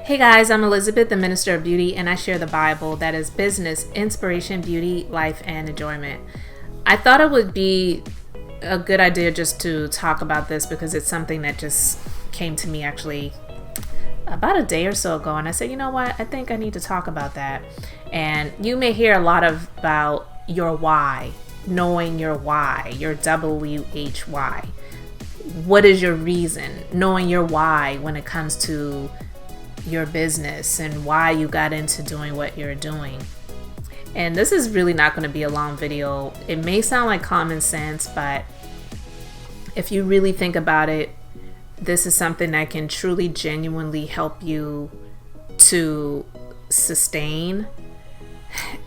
Hey guys, I'm Elizabeth, the Minister of Beauty, and I share the Bible, that is business, inspiration, beauty, life, and enjoyment. I thought it would be a good idea just to talk about this because it's something that just came to me actually about a day or so ago, and I said, you know what, I think I need to talk about that. And you may hear a lot about your why, knowing your why, your WHY. What is your reason? Knowing your why when it comes to your business and why you got into doing what you're doing. And this is really not going to be a long video. It may sound like common sense, but if you really think about it, this is something that can truly, genuinely help you to sustain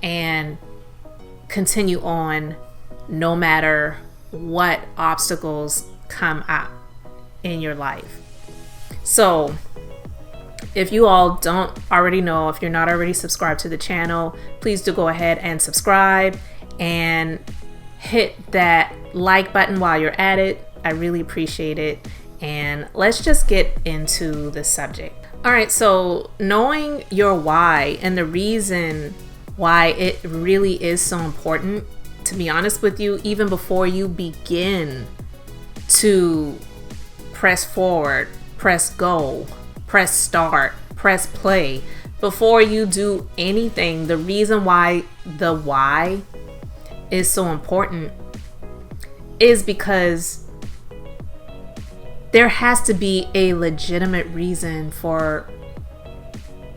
and continue on no matter what obstacles come up in your life. So if you all don't already know, if you're not already subscribed to the channel, please do go ahead and subscribe and hit that like button while you're at it. I really appreciate it. And let's just get into the subject. All right, so knowing your why and the reason why it really is so important, to be honest with you, even before you begin to press forward, press go, press start, press play, before you do anything, the reason why the why is so important is because there has to be a legitimate reason for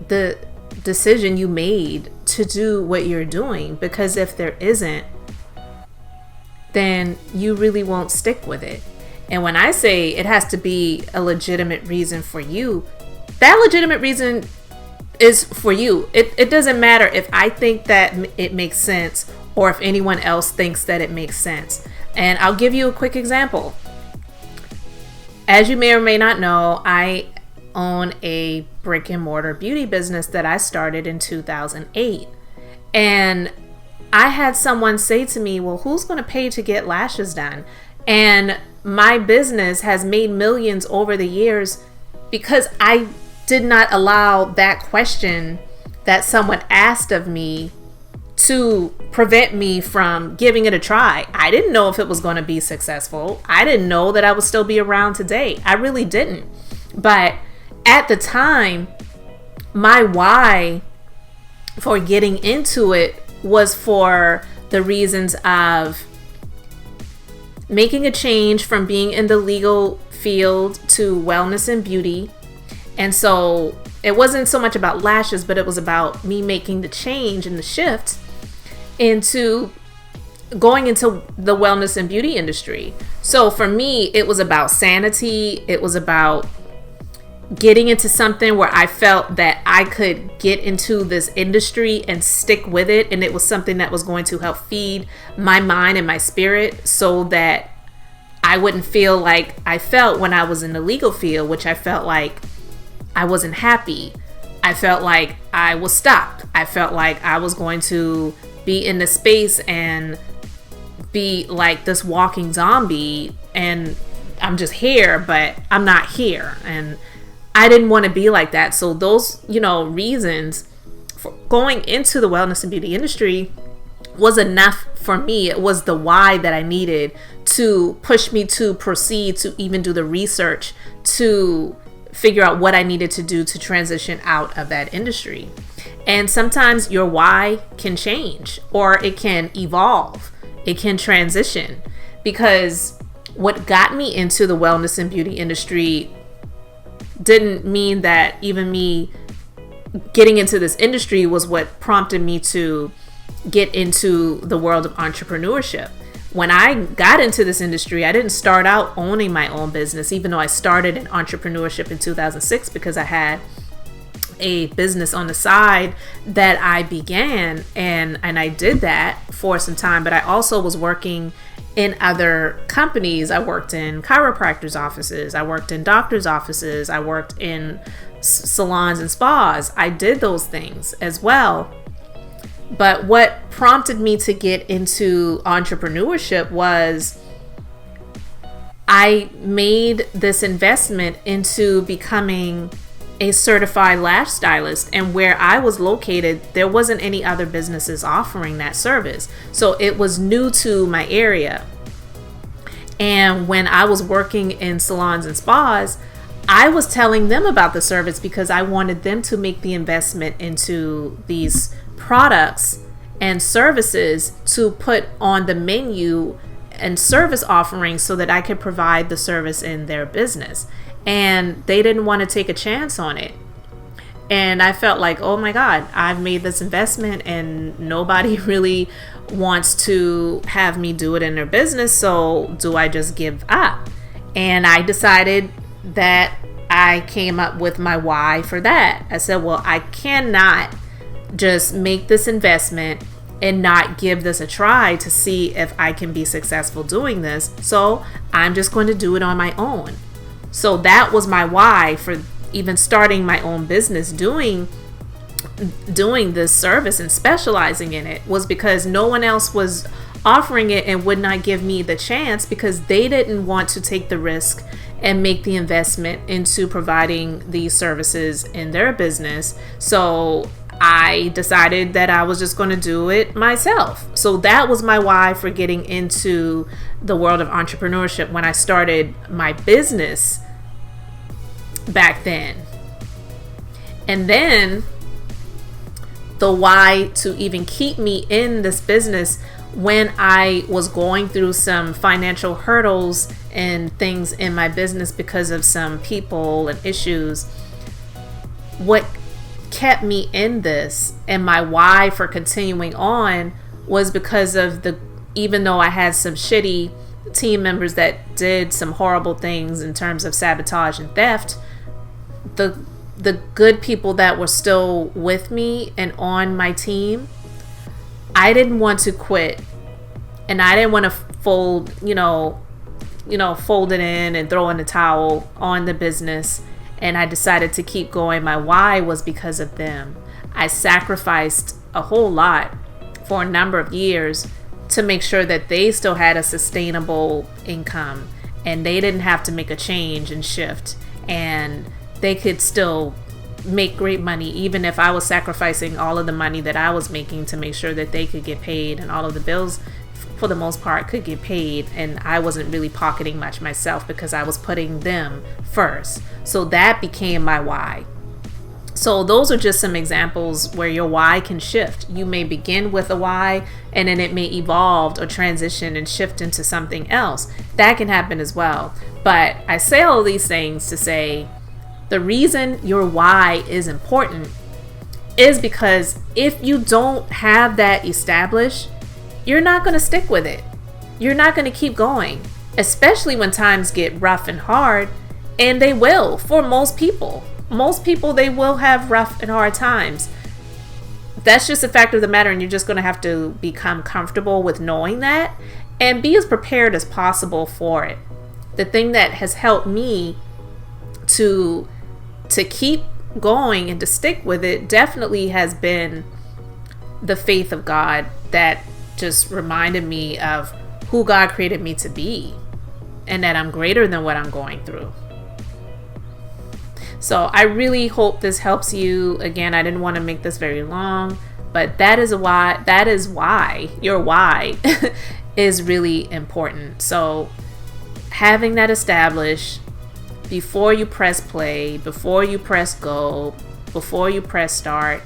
the decision you made to do what you're doing. Because if there isn't, then you really won't stick with it. And when I say it has to be a legitimate reason for you, that legitimate reason is for you. It doesn't matter if I think that it makes sense or if anyone else thinks that it makes sense. And I'll give you a quick example. As you may or may not know, I own a brick and mortar beauty business that I started in 2008. And I had someone say to me, well, who's going to pay to get lashes done? And my business has made millions over the years because I did not allow that question that someone asked of me to prevent me from giving it a try. I didn't know if it was going to be successful. I didn't know that I would still be around today. I really didn't. But at the time, my why for getting into it was for the reasons of making a change from being in the legal field to wellness and beauty. And so it wasn't so much about lashes, but it was about me making the change and the shift into going into the wellness and beauty industry. So for me, it was about sanity. It was about getting into something where I felt that I could get into this industry and stick with it. And it was something that was going to help feed my mind and my spirit so that I wouldn't feel like I felt when I was in the legal field, which I felt like I wasn't happy. I felt like I was stuck. I felt like I was going to be in this space and be like this walking zombie and I'm just here, but I'm not here. And I didn't want to be like that. So those, reasons for going into the wellness and beauty industry was enough for me. It was the why that I needed to push me to proceed, to even do the research, to figure out what I needed to do to transition out of that industry. And sometimes your why can change or it can evolve. It can transition, because what got me into the wellness and beauty industry didn't mean that even me getting into this industry was what prompted me to get into the world of entrepreneurship. When I got into this industry, I didn't start out owning my own business, even though I started in entrepreneurship in 2006 because I had a business on the side that I began, and I did that for some time. But I also was working in other companies. I worked in chiropractors' offices. I worked in doctors' offices. I worked in salons and spas. I did those things as well. But what prompted me to get into entrepreneurship was I made this investment into becoming a certified lash stylist, and where I was located, there wasn't any other businesses offering that service. So it was new to my area. And when I was working in salons and spas, I was telling them about the service because I wanted them to make the investment into these products and services to put on the menu and service offerings so that I could provide the service in their business. And they didn't want to take a chance on it. And I felt like, oh my God, I've made this investment and nobody really wants to have me do it in their business. So do I just give up? And I decided that I came up with my why for that. I said, well, I cannot just make this investment and not give this a try to see if I can be successful doing this. So I'm just going to do it on my own. So that was my why for even starting my own business, doing this service and specializing in it, was because no one else was offering it and would not give me the chance because they didn't want to take the risk and make the investment into providing these services in their business. So I decided that I was just going to do it myself. So that was my why for getting into the world of entrepreneurship when I started my business back then. And then the why to even keep me in this business when I was going through some financial hurdles and things in my business because of some people and issues. What kept me in this and my why for continuing on was because of even though I had some shitty team members that did some horrible things in terms of sabotage and theft, the good people that were still with me and on my team, I didn't want to quit, and I didn't want to fold it in and throw in the towel on the business. And I decided to keep going. My why was because of them. I sacrificed a whole lot for a number of years to make sure that they still had a sustainable income and they didn't have to make a change and shift, and they could still make great money even if I was sacrificing all of the money that I was making to make sure that they could get paid, and all of the bills for the most part could get paid, and I wasn't really pocketing much myself because I was putting them first. So that became my why. So those are just some examples where your why can shift. You may begin with a why and then it may evolve or transition and shift into something else. That can happen as well. But I say all these things to say the reason your why is important is because if you don't have that established, you're not going to stick with it. You're not going to keep going, especially when times get rough and hard, and they will for most people. Most people, they will have rough and hard times. That's just a fact of the matter, and you're just going to have to become comfortable with knowing that and be as prepared as possible for it. The thing that has helped me to keep going and to stick with it definitely has been the faith of God that just reminded me of who God created me to be and that I'm greater than what I'm going through. So I really hope this helps you. Again, I didn't want to make this very long, but that is why your why is really important. So having that established before you press play, before you press go, before you press start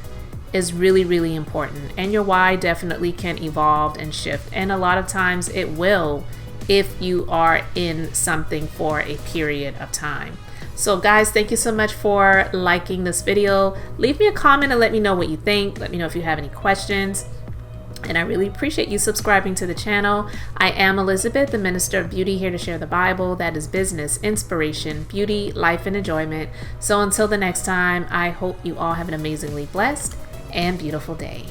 is really, really important. And your why definitely can evolve and shift. And a lot of times it will if you are in something for a period of time. So guys, thank you so much for liking this video. Leave me a comment and let me know what you think. Let me know if you have any questions. And I really appreciate you subscribing to the channel. I am Elizabeth, the Minister of Beauty, here to share the Bible. That is business, inspiration, beauty, life, and enjoyment. So until the next time, I hope you all have an amazingly blessed and beautiful day.